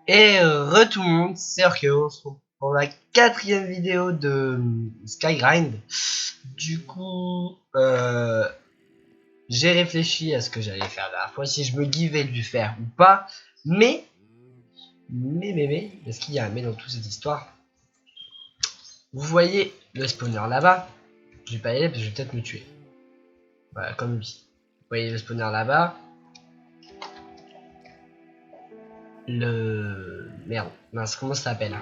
Et tout le monde, c'est Orkeo, on se retrouve pour la 4ème vidéo de Skygrind. Du coup, j'ai réfléchi à ce que j'allais faire la dernière fois, si je me givais de lui faire ou pas. Mais, parce qu'il y a un mais dans toute cette histoire. Vous voyez le spawner là-bas. Je vais pas y aller parce que je vais peut-être me tuer. Voilà, comme lui. Vous voyez le spawner là-bas. Merde, mince, comment ça s'appelle?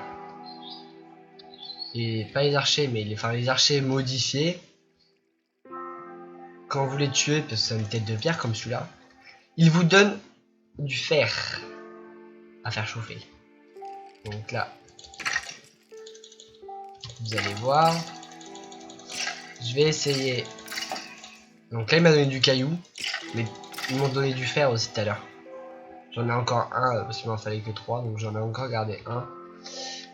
Et pas les archers, mais les archers modifiés. Quand vous les tuez, parce que c'est une tête de pierre comme celui-là, ils vous donnent du fer à faire chauffer. Donc là, vous allez voir. Je vais essayer. Donc là, il m'a donné du caillou, mais ils m'ont donné du fer aussi tout à l'heure. J'en ai encore un, parce qu'il m'en fallait que 3, donc j'en ai encore gardé un.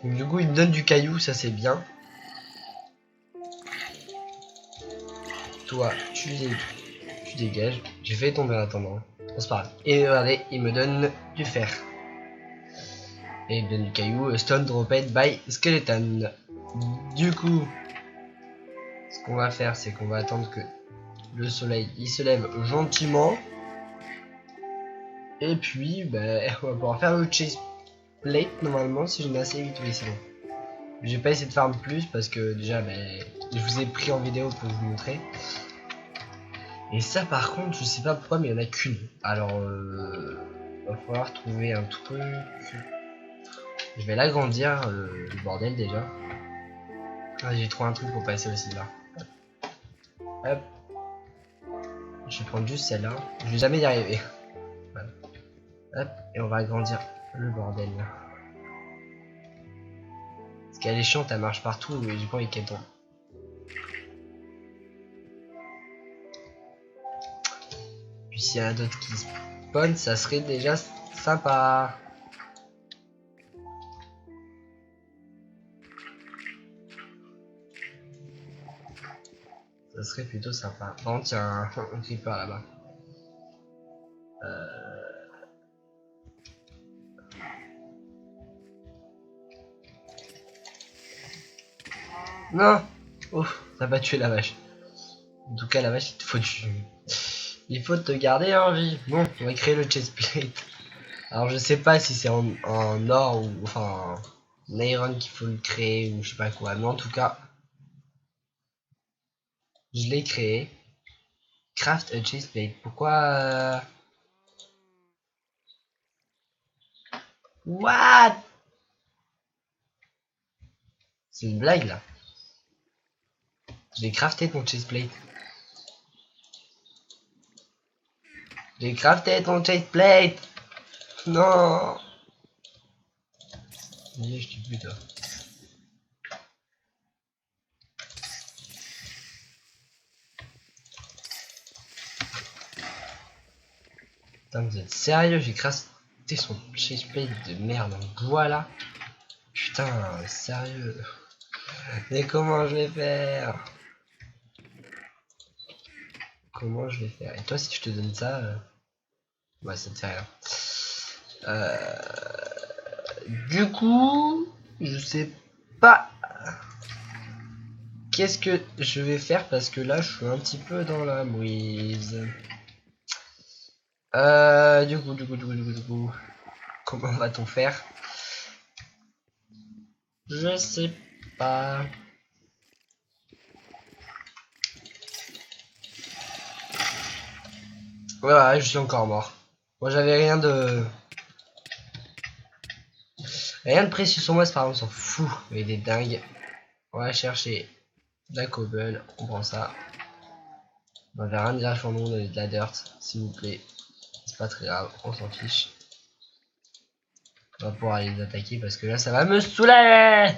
Donc du coup, il me donne du caillou, ça c'est bien. Toi, tu dégages. J'ai fait tomber en attendant. C'est pas grave. Et regardez, il me donne du fer. Et il me donne du caillou. Stone dropped by skeleton. Du coup, ce qu'on va faire, c'est qu'on va attendre que le soleil il se lève gentiment. Et puis, ben, on va pouvoir faire le chase plate normalement si j'en ai assez vite. Oui, c'est bon. J'ai pas essayé de farm plus parce que déjà, ben, je vous ai pris en vidéo pour vous montrer. Et ça, par contre, je sais pas pourquoi, mais il y en a qu'une. Alors, va falloir trouver un truc. Je vais l'agrandir, le bordel déjà. Ah, j'ai trouvé un truc pour passer aussi là. Hop. Je vais prendre juste celle-là. Je vais jamais y arriver. Voilà. Hop. Et on va agrandir le bordel là. Parce qu'elle est chiante, elle marche partout, mais j'ai pas envie qu'elle tombe. Puis s'il y en a d'autres qui spawn, ça serait déjà sympa. Ça serait plutôt sympa. Par contre, il y a un creeper là-bas. Non. Ouf, ça va tuer la vache. En tout cas, la vache, il faut te garder en vie. Bon, on va créer le chestplate. Alors, je sais pas si c'est en or ou enfin en iron qu'il faut le créer ou je sais pas quoi. Mais en tout cas, je l'ai créé. Craft a chestplate. Pourquoi What? C'est une blague là. Je l'ai crafté ton chestplate. J'ai crafté ton chestplate. Non. Je tue plus toi. Putain, vous êtes sérieux? J'ai crafté son chestplate de merde en bois là. Putain, sérieux. Mais comment je vais faire? Comment je vais faire? Et toi, si je te donne ça, ouais, ça te fait rien. Du coup, je sais pas qu'est-ce que je vais faire parce que là, je suis un petit peu dans la mouise. Du coup, comment va-t-on faire? Je sais pas. Voilà, je suis encore mort. Moi, j'avais rien de précieux sur moi, c'est par exemple, on s'en fout. Il est dingue. On va chercher de la cobble, on prend ça. On va rien dire sur nous, on a de la dirt, s'il vous plaît. C'est pas très grave, on s'en fiche. On va pouvoir les attaquer parce que là, ça va me saouler.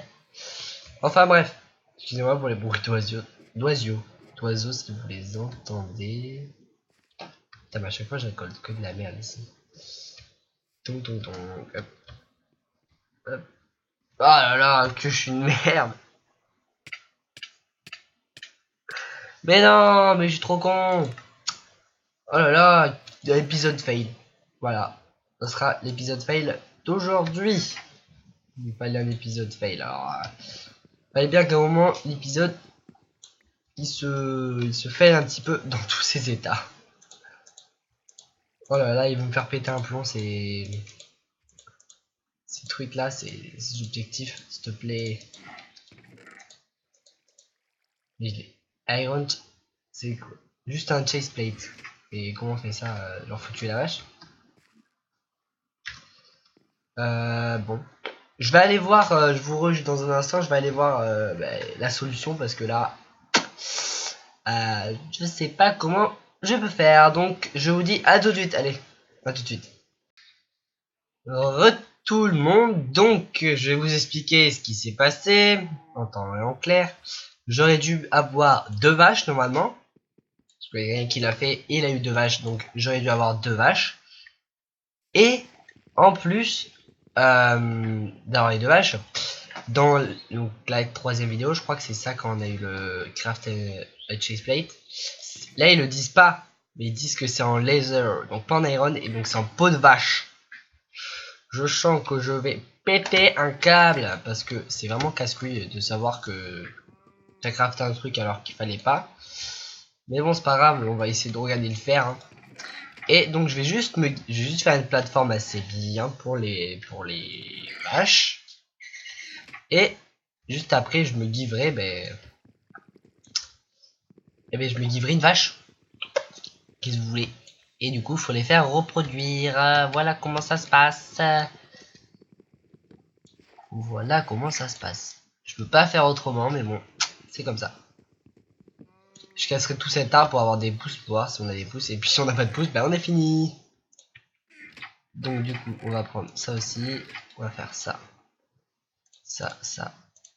Enfin bref, excusez-moi pour les bruits d'oiseaux si vous les entendez. Putain, mais à chaque fois, je récolte que de la merde ici. Hop. Hop. Oh là là, que je suis une merde. Mais non, mais je suis trop con. Oh là là, l'épisode fail. Voilà, ce sera l'épisode fail d'aujourd'hui. Il fallait un épisode fail. Alors, fallait bien qu'à un moment l'épisode il se fail un petit peu dans tous ses états. Oh là là, ils vont me faire péter un plomb, ces trucs là, ces objectifs, s'il te plaît. Iron, c'est juste un chase plate. Et comment on fait ça, leur faut tuer la vache. Bon. Je vais aller voir, je vous rejoins dans un instant, je vais aller voir la solution parce que là, je sais pas comment je peux faire. Donc, je vous dis à tout de suite. Allez, à tout de suite. Tout le monde, donc je vais vous expliquer ce qui s'est passé en temps et en clair. J'aurais dû avoir 2 vaches normalement. Parce qu'il y a rien qui l'a fait, il a eu 2 vaches, donc j'aurais dû avoir 2 vaches. Et en plus d'avoir les 2 vaches, dans donc, la 3ème vidéo, je crois que c'est ça quand on a eu le craft chase plate. Là ils le disent pas, mais ils disent que c'est en laser, donc pas en iron, et donc c'est en peau de vache. Je sens que je vais péter un câble parce que c'est vraiment casse-couille de savoir que t'as crafté un truc alors qu'il fallait pas. Mais bon, c'est pas grave, on va essayer de regarder le faire. Hein. Et donc je vais juste faire une plateforme assez bien pour les vaches. Et juste après, je me giverai je me giverai une vache. Qu'est-ce que vous voulez? Et du coup, il faut les faire reproduire. Voilà comment ça se passe. Voilà comment ça se passe. Je peux pas faire autrement, mais bon, c'est comme ça. Je casserai tout cet arbre pour avoir des pouces, pour voir si on a des pouces. Et puis si on n'a pas de pouces, ben on est fini. Donc du coup, on va prendre ça aussi. On va faire ça. Ça, ça,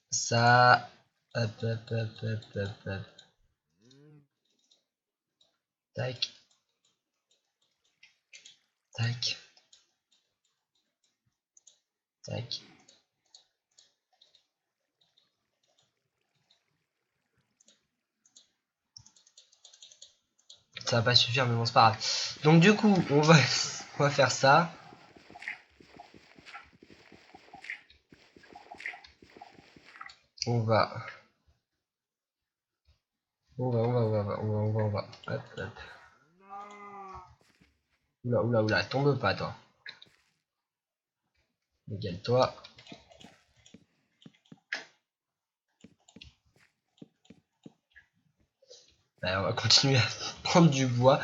ça. Hop, hop, hop, hop, hop, hop. Tac. Tac. Tac. Ça va pas suffire, mais bon, c'est pas grave. Donc du coup, on va faire ça. On va. Hop, hop. Oula, tombe pas, toi. Égale-toi. Ben, on va continuer à prendre du bois.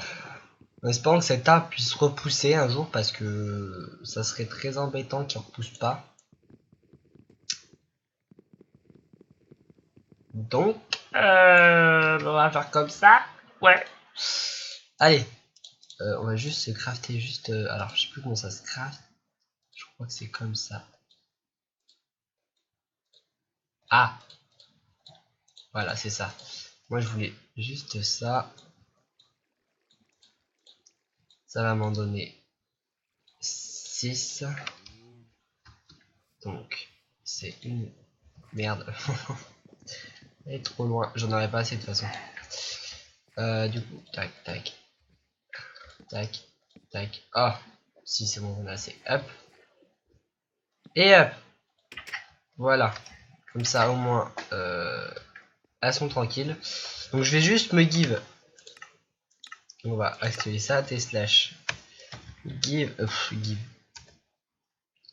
En espérant que cet arbre puisse repousser un jour parce que ça serait très embêtant qu'il ne repousse pas. Donc, on va faire comme ça. Ouais. Allez, on va juste se crafter juste. Alors, je sais plus comment ça se craft. Je crois que c'est comme ça. Ah, voilà, c'est ça. Moi, je voulais juste ça. Ça va m'en donner 6. Donc, c'est une merde. Elle est trop loin. J'en aurais pas assez de toute façon. Du coup, tac, tac. Tac, tac. Ah, si c'est bon, on a assez. Hop. Et hop. Voilà. Comme ça, au moins, elles sont tranquilles. Donc, je vais juste me give. On va activer ça. T slash give. Give.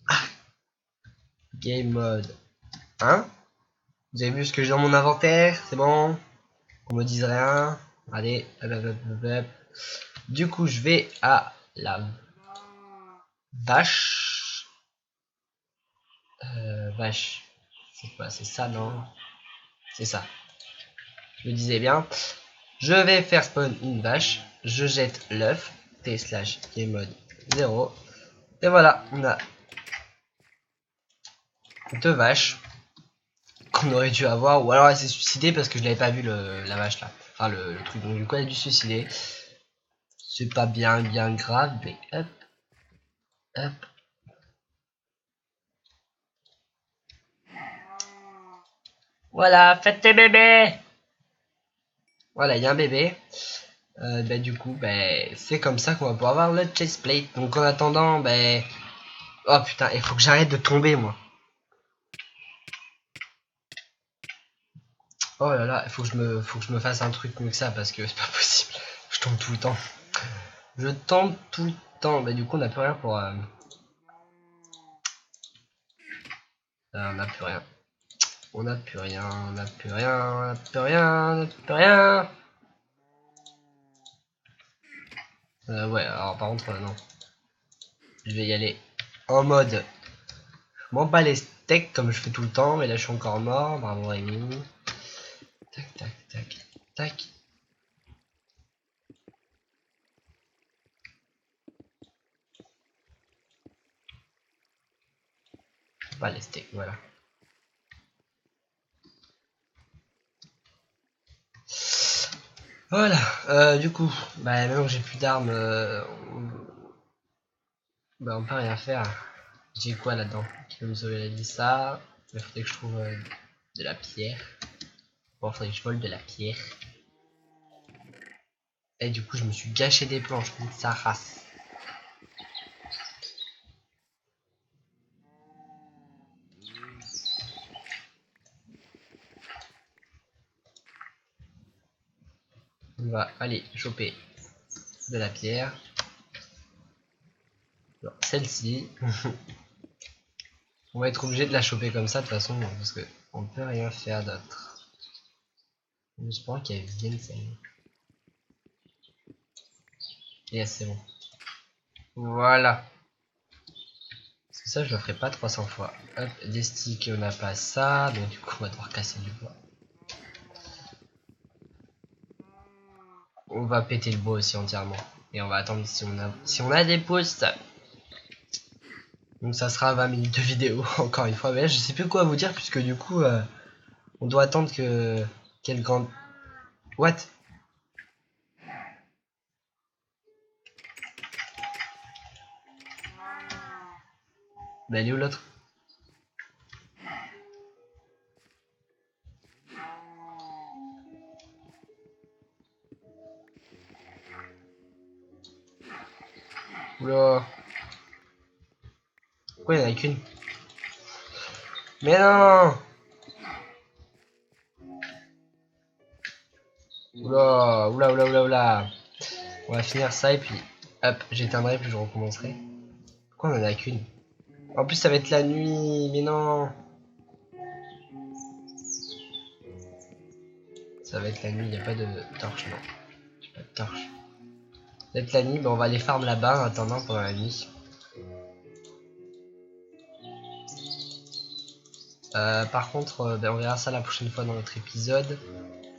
Ah. Game mode 1. Vous avez vu ce que j'ai dans mon inventaire? C'est bon? On me dise rien. Allez. Hop, hop, hop, hop. Du coup, je vais à la vache. Vache. C'est quoi? C'est ça, non? C'est ça. Je me disais bien. Je vais faire spawn une vache. Je jette l'œuf. T slash game mode 0. Et voilà, on a 2 vaches qu'on aurait dû avoir. Ou alors elle s'est suicidée parce que je l'avais pas vu la vache là. Enfin le truc. Donc du coup elle a dû se suicider. C'est pas bien grave. Mais hop. Hop. Voilà, faites tes bébés. Voilà, il y a un bébé. Du coup, c'est comme ça qu'on va pouvoir avoir le chest plate. Donc en attendant, Oh putain, il faut que j'arrête de tomber moi. Oh là là, il faut que je me fasse un truc mieux que ça parce que c'est pas possible. Je tombe tout le temps. Je tombe tout le temps. Bah du coup on n'a plus rien pour... on n'a plus rien. On n'a plus rien, on n'a plus rien, on n'a plus rien, on n'a plus rien. Ouais, alors par contre, non. Je vais y aller en mode... Je m'en bats les steaks comme je fais tout le temps, mais là je suis encore mort. Bravo Rémi. Tac, tac, tac, tac. Pas les steaks, voilà. Voilà, du coup, bah maintenant que j'ai plus d'armes, bah on peut rien faire. J'ai quoi là-dedans qui peut me sauver la vie? Ça, il faudrait que je trouve de la pierre. Bon, faudrait que je vole de la pierre. Et du coup, je me suis gâché des planches, comme ça race. On va aller choper de la pierre. Celle-ci. On va être obligé de la choper comme ça de toute façon, parce que on peut rien faire d'autre. J'espère qu'elle vienne celle-là. Yes, c'est bon. Voilà. Parce que ça, je le ferai pas 300 fois. Hop, des sticks, on n'a pas ça, donc du coup, on va devoir casser du bois. On va péter le bois aussi entièrement. Et on va attendre si on a des pouces. Donc ça sera 20 minutes de vidéo, encore une fois. Mais là, je sais plus quoi vous dire, puisque du coup, on doit attendre que... Quelle grande... What? Bah, elle est où l'autre? Oula. Pourquoi il y en a qu'une? Mais non! Oula, oula, oula, oula, oula. On va finir ça et puis... Hop, j'éteindrai puis je recommencerai. Pourquoi on en a qu'une? En plus, ça va être la nuit, mais non! Ça va être la nuit, il n'y a pas de torche, non. J'ai pas de torche. Ça va être la nuit, bah on va aller farm là-bas en attendant pendant la nuit. Par contre, on verra ça la prochaine fois dans notre épisode.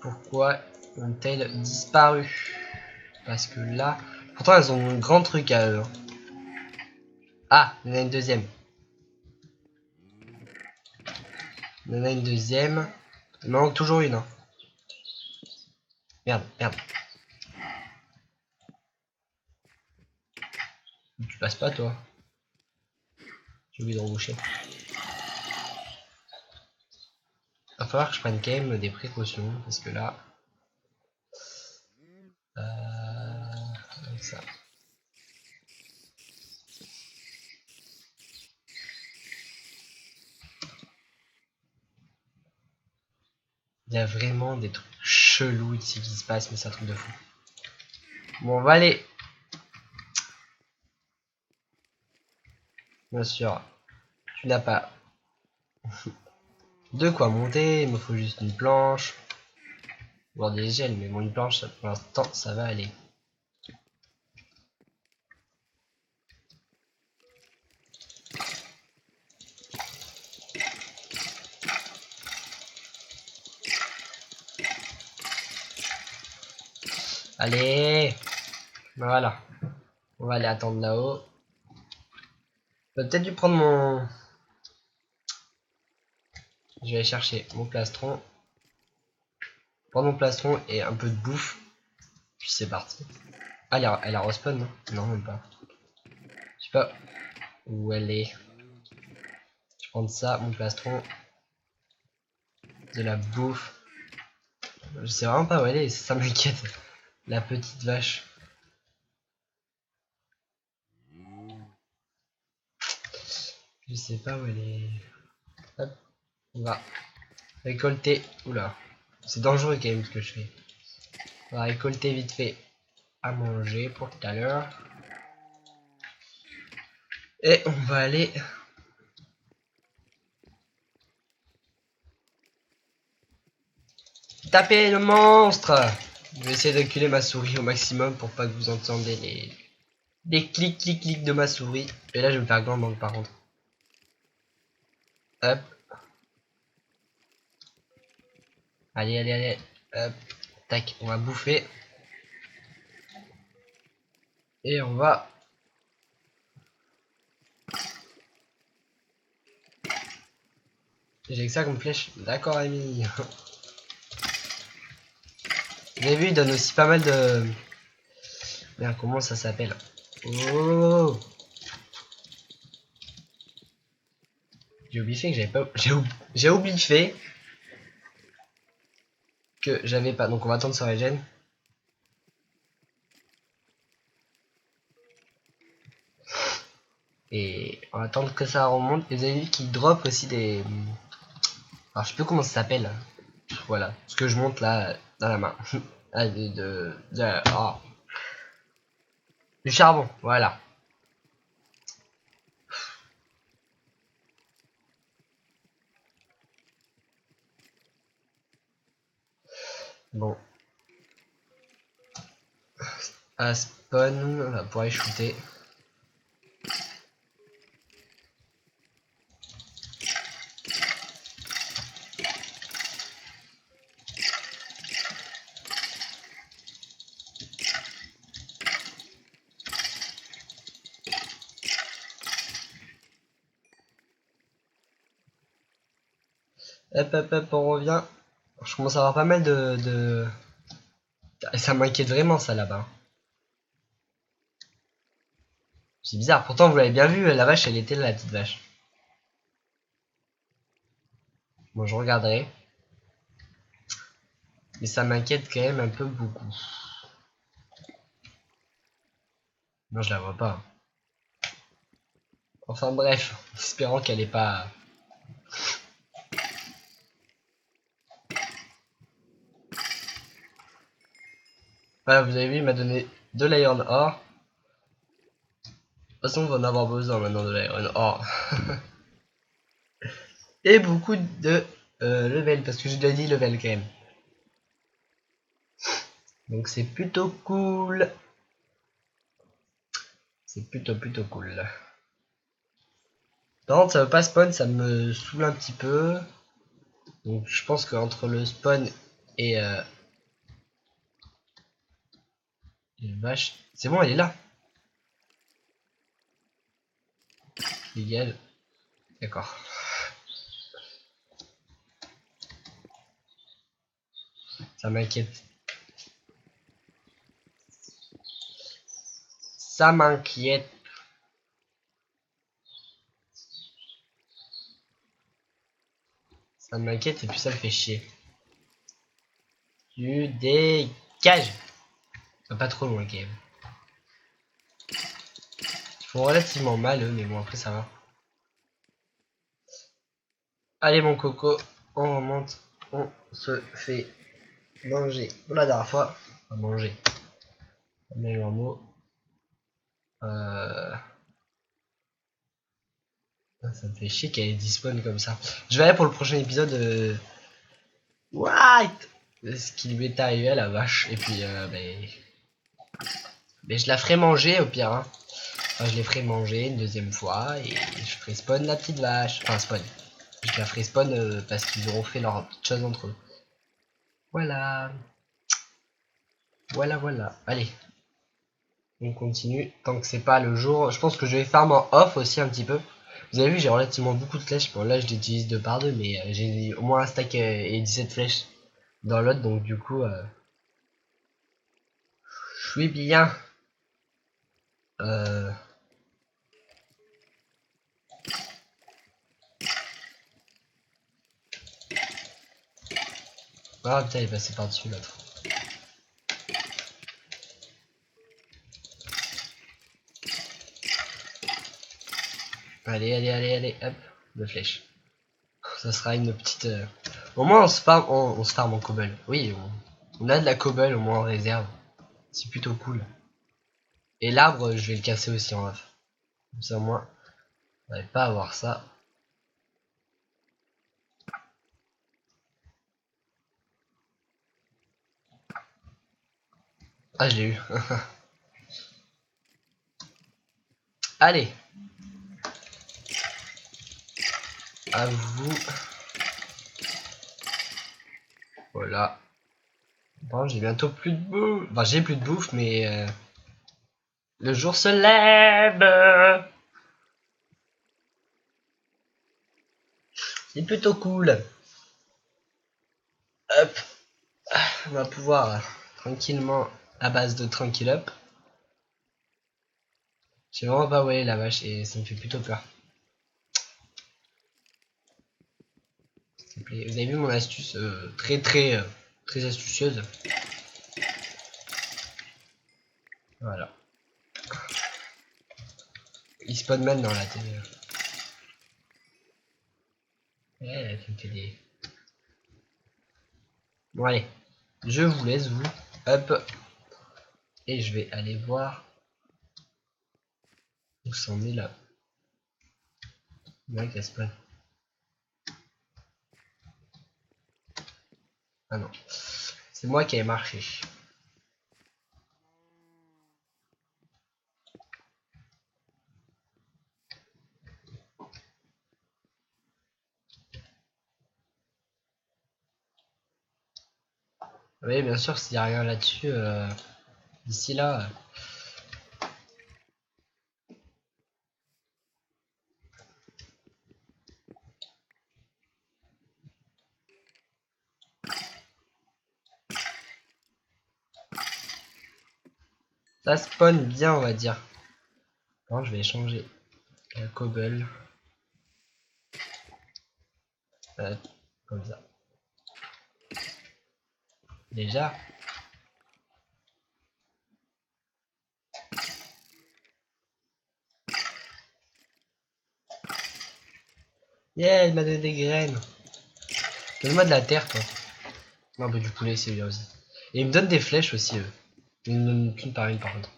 Pourquoi ont-elles disparu? Parce que là... Pourtant, elles ont un grand truc à eux. Ah, il y en a une deuxième. Il y en a une deuxième. Il manque toujours une. Hein. Merde, merde. Tu passes pas, toi? J'ai oublié de reboucher. Va falloir que je prenne quand même des précautions. Parce que là... Avec ça. Il y a vraiment des trucs chelous ici qui se passent, mais c'est un truc de fou. Bon, on va aller. Bien sûr, tu n'as pas de quoi monter, il me faut juste une planche. Voire des gels, mais bon, une planche, pour l'instant, ça va aller. Allez, voilà. On va aller attendre là-haut. J'aurais peut-être dû prendre mon... Je vais aller chercher mon plastron. Prendre mon plastron et un peu de bouffe. Puis c'est parti. Ah, elle a respawn, non? Non, même pas. Je sais pas où elle est. Je vais prendre ça, mon plastron. De la bouffe. Je sais vraiment pas où elle est, ça m'inquiète. La petite vache. Je sais pas où elle est. Hop, on va récolter. Oula, c'est dangereux quand même ce que je fais. On va récolter vite fait à manger pour tout à l'heure. Et on va aller taper le monstre. Je vais essayer d'acculer ma souris au maximum pour pas que vous entendiez les clics de ma souris. Et là je vais me faire grand manque par contre. Hop. Allez. Hop. Tac, on va bouffer. Et on va... J'ai que ça comme flèche. D'accord, ami. Vous avez vu, il donne aussi pas mal de... Merde, comment ça s'appelle? Oh, j'ai oublié que j'avais pas... J'ai oublié que j'avais pas... Donc on va attendre sur la gêne. Et on va attendre que ça remonte. Et vous avez vu qu'il drop aussi des... Alors je sais plus comment ça s'appelle. Voilà, ce que je monte là dans la main. Ah, oh. Du charbon, voilà. Bon. À spawn, on va pouvoir y shooter. Hop, on revient. Je commence à avoir pas mal de... Ça m'inquiète vraiment ça là-bas. C'est bizarre, pourtant vous l'avez bien vu, la vache elle était là, la petite vache. Bon, je regarderai. Mais ça m'inquiète quand même un peu beaucoup. Non, je la vois pas. Enfin bref, espérant qu'elle est pas... Voilà, vous avez vu, il m'a donné de l'iron ore. De toute façon, on va en avoir besoin maintenant de l'iron ore. Et beaucoup de level, parce que j'ai déjà dit level quand même. Donc c'est plutôt cool. C'est plutôt cool. Par contre, ça veut pas spawn, ça me saoule un petit peu. Donc je pense qu'entre le spawn et... une vache... C'est bon, elle est là. Légal. D'accord. Ça m'inquiète. Ça m'inquiète. Ça m'inquiète et puis ça me fait chier. Tu dégages. Pas trop loin quand même. Ils font relativement mal eux, mais bon après ça va. Allez mon coco, on remonte, on se fait manger. Pour la dernière fois, on va manger. Mais en mot. Ça me fait chier qu'elle dispone comme ça. Je verrai pour le prochain épisode. What? Ce qui lui est arrivé à la vache. Et puis mais je la ferai manger au pire. Hein. Enfin, je les ferai manger une deuxième fois et je ferai spawn la petite vache. Enfin spawn. Je la ferai spawn parce qu'ils auront fait leur petite chose entre eux. Voilà. Voilà. Allez. On continue. Tant que c'est pas le jour. Je pense que je vais farm en off aussi un petit peu. Vous avez vu, j'ai relativement beaucoup de flèches. Bon, là, je l'utilise 2 par 2, mais j'ai au moins un stack et 17 flèches dans l'autre. Donc, du coup, je suis bien. Ah, putain, il est passé par-dessus l'autre. Allez, allez, allez, allez, hop, 2 flèches. Ça sera une petite... Au moins on se farm en cobble. Oui, on a de la cobble au moins en réserve. C'est plutôt cool. Et l'arbre, je vais le casser aussi en off. Comme ça au moins, on va pas avoir ça. Ah, je l'ai eu. Allez. À vous. Voilà. Bon, j'ai bientôt plus de bouffe. Enfin, j'ai plus de bouffe, mais le jour se lève. C'est plutôt cool. Hop. On va pouvoir tranquillement, à base de tranquille up. Je sais vraiment pas où est la vache et ça me fait plutôt peur. S'il vous plaît. Vous avez vu mon astuce très astucieuse. Voilà. Il spawn man dans la télé. Ouais, ça me fait des... Bon allez, je vous laisse vous. Hop. Et je vais aller voir où c'en est là. Ouais, qu'elle spawn. Ah non. C'est moi qui ai marché. Oui, bien sûr, s'il n'y a rien là-dessus, d'ici là. Ça spawn bien, on va dire. Non, je vais changer la cobble. Comme ça. Déjà. Yeah, il m'a donné des graines. Donne-moi de la terre, toi. Non, bah, du poulet, c'est bien aussi. Et il me donne des flèches aussi, eux. Ils me donnent qu'une par une, par contre.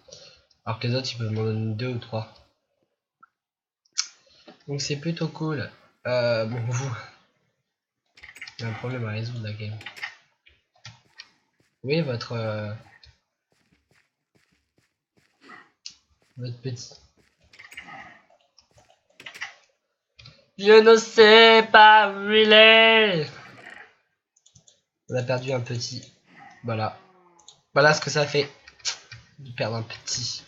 Alors que les autres, ils peuvent m'en donner 2 ou 3. Donc c'est plutôt cool. Bon, vous. Il y a un problème à résoudre, la game. Oui, votre petit. Je ne sais pas où il est. On a perdu un petit. Voilà. Voilà ce que ça fait de perdre un petit.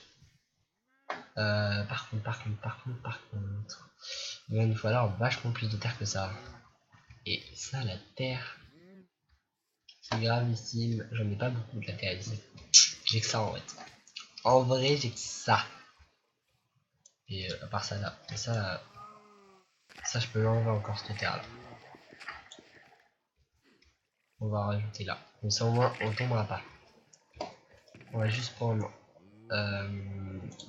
Par contre. Il va nous falloir vachement plus de terre que ça. Et ça, la terre, c'est gravissime. J'en ai pas beaucoup de la terre ici. J'ai que ça en fait. En vrai, j'ai que ça. Et à part ça là. Et ça, ça je peux l'enlever encore cette terre là. On va rajouter là. Comme ça au moins on tombera pas. On va juste prendre.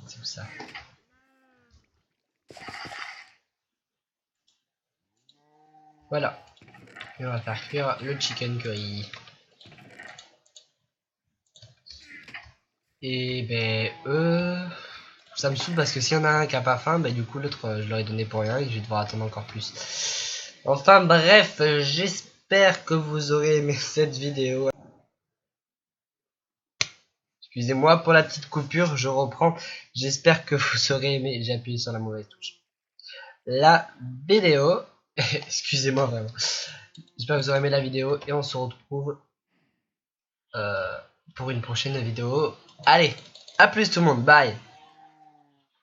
C'est où ça? Voilà. Et on va faire cuire le chicken curry. Et ben ça me saoule parce que s'il y en a un qui a pas faim, ben du coup l'autre je leur ai donné pour rien et je vais devoir attendre encore plus. Enfin bref, j'espère que vous aurez aimé cette vidéo. Excusez-moi pour la petite coupure, je reprends. J'espère que vous aurez aimé. J'ai appuyé sur la mauvaise touche. La vidéo. Excusez-moi vraiment. J'espère que vous aurez aimé la vidéo et on se retrouve pour une prochaine vidéo. Allez, à plus tout le monde, bye.